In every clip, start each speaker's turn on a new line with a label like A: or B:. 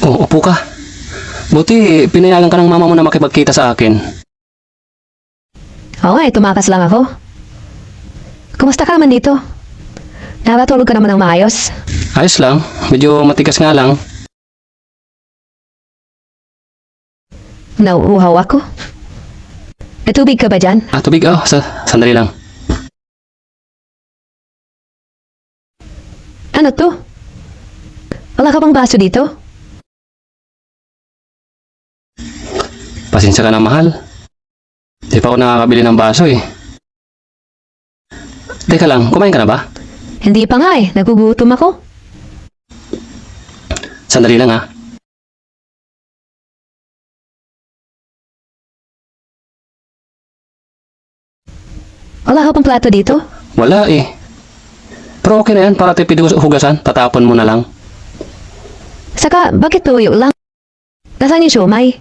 A: Oh, upo ka. Buti, pinayagan ka ng mama mo na makipagkita sa akin.
B: Oo nga, tumakas lang ako. Kumusta ka naman dito? Nakatulog ka naman ng maayos?
A: Ayos lang, medyo matigas nga lang.
B: Nauuhaw ako. May tubig ka ba dyan?
A: Tubig, sandali lang.
B: Ano to? Wala ka bang baso dito?
A: Pasensya ka na, mahal. Di pa ako nakakabili ng baso eh. Teka lang, kumain ka na ba?
B: Hindi pa nga nagugutom ako.
A: Sandali lang ha.
B: Wala ka pang plato dito?
A: Wala eh. Pero okay na yan, para tipid hugasan, tatapon mo na lang.
B: Saka, bakit tuyo lang? Nasaan yung siomay?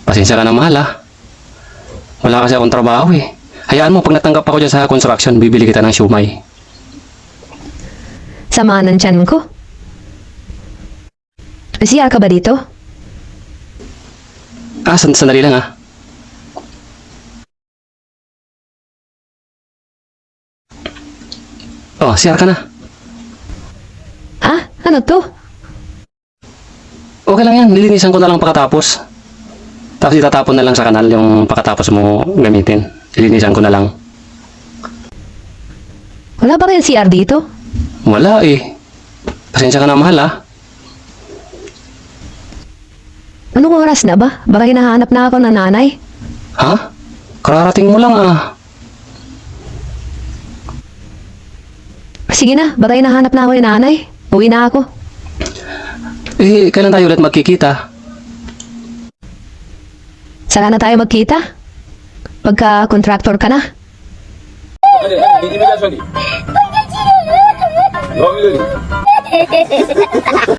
A: Pasensya ka na, mahal ha. Wala kasi akong trabaho eh. Hayaan mo, pag natanggap ako dyan sa construction, bibili kita ng siumay.
B: Samaan ng tiyan ko. Siya ka ba dito?
A: Sandali lang ha. Oh, CR ka na.
B: Ano to?
A: Okay lang yan, nilinisan ko na lang pagkatapos. Tapos itatapon na lang sa kanal yung pagkatapos mo gamitin. Nilinisan ko na lang.
B: Wala ba rin CR dito?
A: Wala eh. Pasensya ka na, mahal ha.
B: Anong oras na ba? Baka hinahanap na ako ng nanay.
A: Ha? Kararating mo lang ah.
B: Sige na, baka hinahanap na ako ng nanay. Uwi na ako.
A: Kailan tayo ulit magkikita?
B: Saka na tayo magkita? Pagka contractor ka na?
C: Ano, hindi mo